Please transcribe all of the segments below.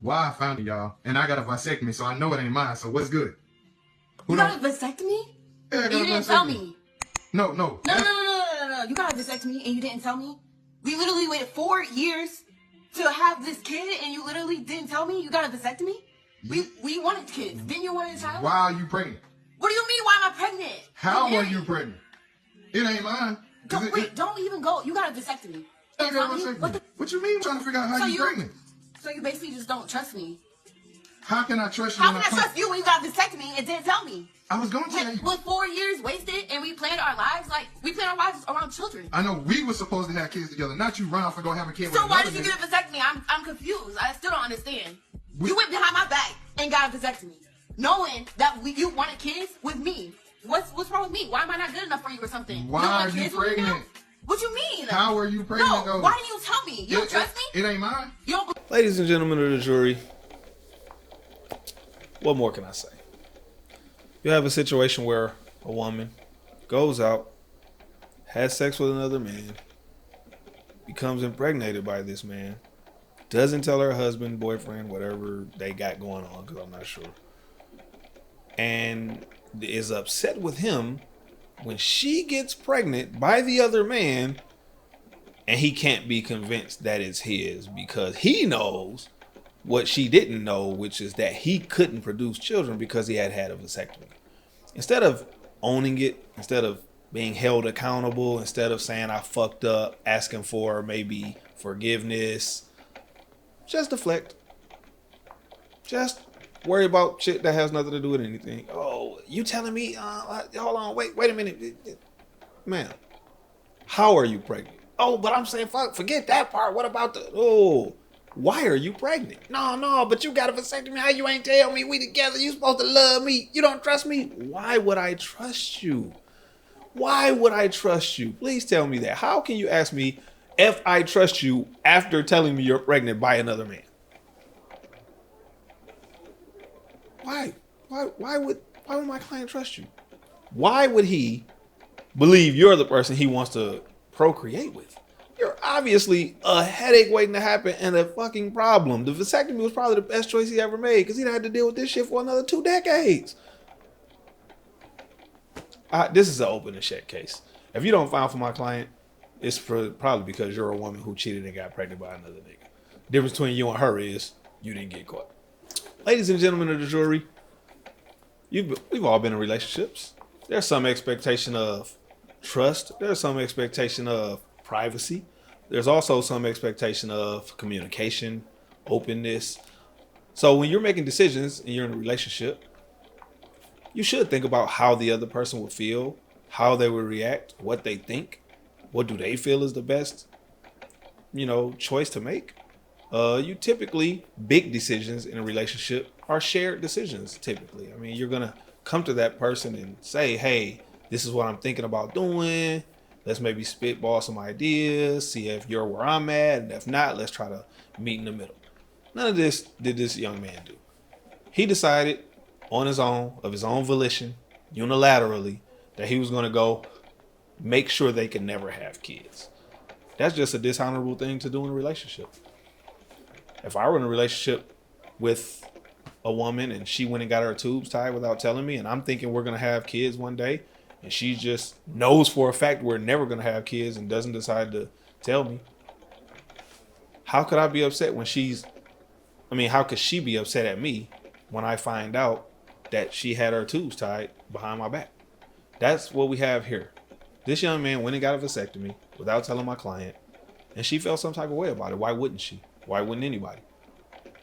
why I found it, y'all. And I got a vasectomy, so I know it ain't mine. So what's good? You got a vasectomy? Yeah, I got You a didn't vasectomy. tell me. No. No. You got a vasectomy and you didn't tell me? We literally waited 4 years to have this kid and you literally didn't tell me you got a vasectomy? We wanted kids. Didn't you want a child? Why are you pregnant? What do you mean, why am I pregnant? How are you pregnant? It ain't mine. Don't even go. You got a vasectomy. I got a vasectomy. What you mean? I'm trying to figure out how you pregnant. So you basically just don't trust me. How can I trust you? How can I trust you when you got a vasectomy and didn't tell me? I was going to tell you. With 4 years wasted and we planned our lives, we planned our lives around children. I know we were supposed to have kids together, not you run off and go have a kid with So why another did you nigga. get a vasectomy? I'm confused. I still don't understand. You went behind my back and got a vasectomy, knowing that you wanted kids with me. What's wrong with me? Why am I not good enough for you or something? Why are you pregnant? What you mean? How are you pregnant? No, why didn't you tell me? You don't trust me? It ain't mine. You don't. Ladies and gentlemen of the jury, what more can I say? You have a situation where a woman goes out, has sex with another man, becomes impregnated by this man, doesn't tell her husband, boyfriend, whatever they got going on, because I'm not sure, and is upset with him when she gets pregnant by the other man, and he can't be convinced that it's his because he knows what she didn't know, which is that he couldn't produce children because he had a vasectomy. Instead of owning it, instead of being held accountable, instead of saying I fucked up, asking for maybe forgiveness, just deflect. Just worry about shit that has nothing to do with anything. Oh, you telling me, hold on, wait a minute. Ma'am, how are you pregnant? Oh, but I'm saying, forget that part. What about why are you pregnant? No, but you got a vasectomy. How you ain't tell me? We together. You supposed to love me. You don't trust me? Why would I trust you? Why would I trust you? Please tell me that. How can you ask me if I trust you after telling me you're pregnant by another man? Why would my client trust you? Why would he believe you're the person he wants to procreate with? You're obviously a headache waiting to happen and a fucking problem. The vasectomy was probably the best choice he ever made because he didn't have to deal with this shit for another 2 decades. This is an open and shut case. If you don't file for my client, it's probably because you're a woman who cheated and got pregnant by another nigga. The difference between you and her is you didn't get caught. Ladies and gentlemen of the jury, we've all been in relationships. There's some expectation of trust. There's some expectation of privacy. There's also some expectation of communication, openness. So when you're making decisions and you're in a relationship, you should think about how the other person would feel, how they would react, what they think, what do they feel is the best, choice to make. You typically, big decisions in a relationship are shared decisions typically. I mean, you're going to come to that person and say, hey, this is what I'm thinking about doing. Let's maybe spitball some ideas, see if you're where I'm at, and if not, let's try to meet in the middle. None of this did this young man do. He decided on his own, of his own volition, unilaterally, that he was going to go make sure they could never have kids. That's just a dishonorable thing to do in a relationship. If I were in a relationship with a woman and she went and got her tubes tied without telling me, and I'm thinking we're going to have kids one day, and she just knows for a fact we're never going to have kids and doesn't decide to tell me, how could I be upset how could she be upset at me when I find out that she had her tubes tied behind my back? That's what we have here. This young man went and got a vasectomy without telling my client, and she felt some type of way about it. Why wouldn't she? Why wouldn't anybody?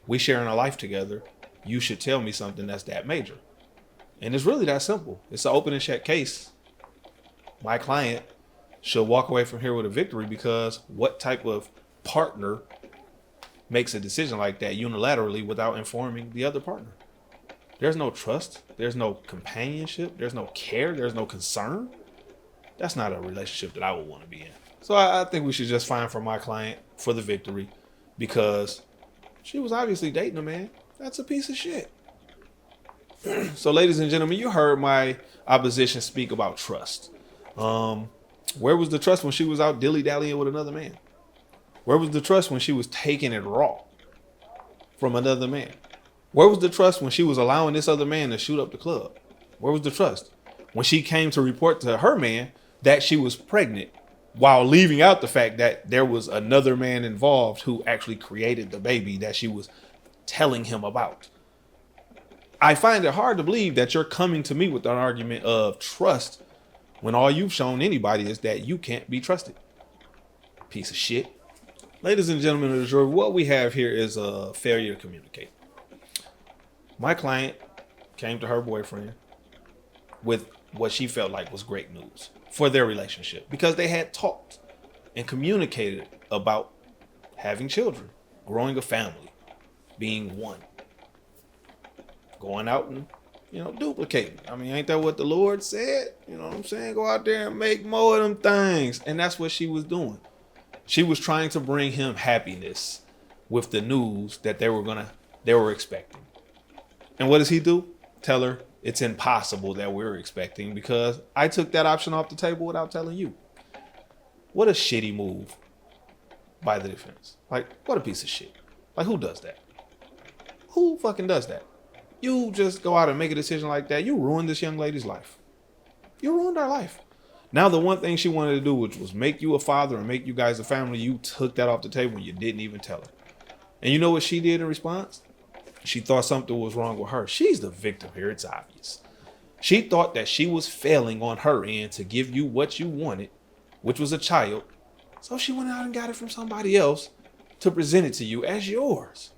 We sharing a life together. You should tell me something that's that major. And it's really that simple. It's an open and shut case. My client should walk away from here with a victory, because what type of partner makes a decision like that unilaterally without informing the other partner? There's no trust. There's no companionship. There's no care. There's no concern. That's not a relationship that I would want to be in. So I think we should just fine for my client for the victory, because she was obviously dating a man. That's a piece of shit. So, ladies and gentlemen, you heard my opposition speak about trust. Where was the trust when she was out dilly-dallying with another man? Where was the trust when she was taking it raw? from another man? Where was the trust when she was allowing this other man to shoot up the club? Where was the trust when she came to report to her man that she was pregnant, while leaving out the fact that there was another man involved who actually created the baby that she was telling him about? I find it hard to believe that you're coming to me with an argument of trust when all you've shown anybody is that you can't be trusted. Piece of shit. Ladies and gentlemen of the jury, what we have here is a failure to communicate. My client came to her boyfriend with what she felt like was great news for their relationship, because they had talked and communicated about having children, growing a family, being one, going out and, duplicating. I mean, ain't that what the Lord said? You know what I'm saying? Go out there and make more of them things. And that's what she was doing. She was trying to bring him happiness with the news that they were expecting. And what does he do? Tell her it's impossible that we're expecting because I took that option off the table without telling you. What a shitty move by the defense. Like, what a piece of shit. Like, who does that? Who fucking does that? You just go out and make a decision like that. You ruined this young lady's life. You ruined her life. Now, the one thing she wanted to do, which was make you a father and make you guys a family, you took that off the table and you didn't even tell her. And you know what she did in response? She thought something was wrong with her. She's the victim here. It's obvious. She thought that she was failing on her end to give you what you wanted, which was a child. So she went out and got it from somebody else to present it to you as yours.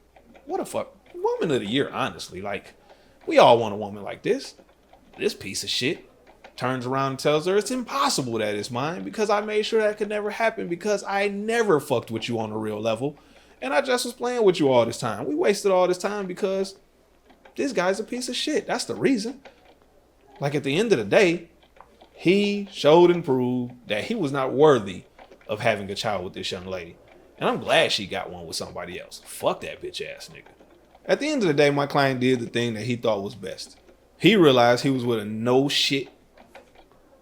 What a fuck. Woman of the year, honestly. Like, we all want a woman like this. This piece of shit turns around and tells her it's impossible that it's mine because I made sure that could never happen because I never fucked with you on a real level. And I just was playing with you all this time. We wasted all this time because this guy's a piece of shit. That's the reason. Like, at the end of the day, he showed and proved that he was not worthy of having a child with this young lady. And I'm glad she got one with somebody else. Fuck that bitch ass nigga. At the end of the day, my client did the thing that he thought was best. He realized he was with a no shit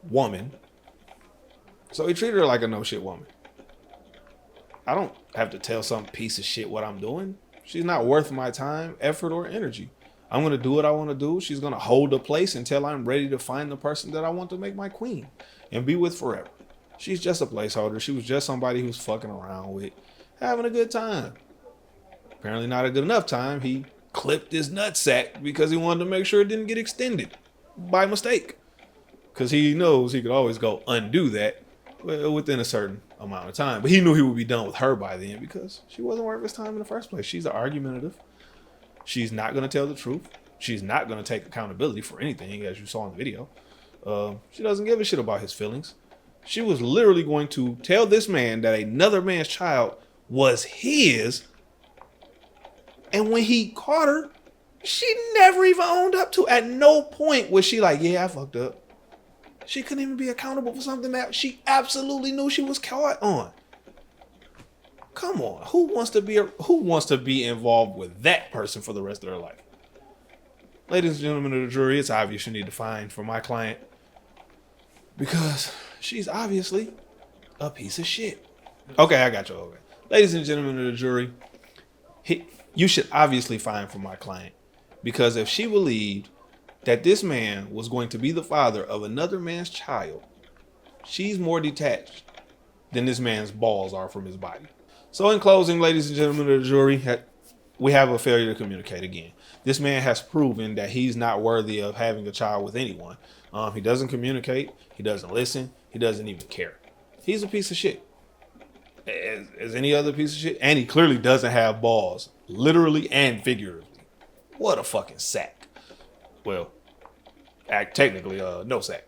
woman. So he treated her like a no shit woman. I don't have to tell some piece of shit what I'm doing. She's not worth my time, effort, or energy. I'm going to do what I want to do. She's going to hold a place until I'm ready to find the person that I want to make my queen and be with forever. She's just a placeholder. She was just somebody who's fucking around with, having a good time. Apparently not a good enough time. He clipped his nutsack because he wanted to make sure it didn't get extended by mistake. Because he knows he could always go undo that within a certain amount of time. But he knew he would be done with her by then because she wasn't worth his time in the first place. She's argumentative. She's not going to tell the truth. She's not going to take accountability for anything, as you saw in the video. She doesn't give a shit about his feelings. She was literally going to tell this man that another man's child was his. And when he caught her, she never even owned up to. At no point was she like, yeah, I fucked up. She couldn't even be accountable for something that she absolutely knew she was caught on. Come on, who wants to be involved with that person for the rest of their life? Ladies and gentlemen of the jury, it's obvious you need to find for my client because she's obviously a piece of shit. Okay, I got you. Okay. Ladies and gentlemen of the jury, you should obviously find for my client because if she believed that this man was going to be the father of another man's child, she's more detached than this man's balls are from his body. So in closing, ladies and gentlemen of the jury, we have a failure to communicate again. This man has proven that he's not worthy of having a child with anyone. He doesn't communicate. He doesn't listen. He doesn't even care. He's a piece of shit. As any other piece of shit. And he clearly doesn't have balls, literally and figuratively. What a fucking sack. Well, technically, no sack.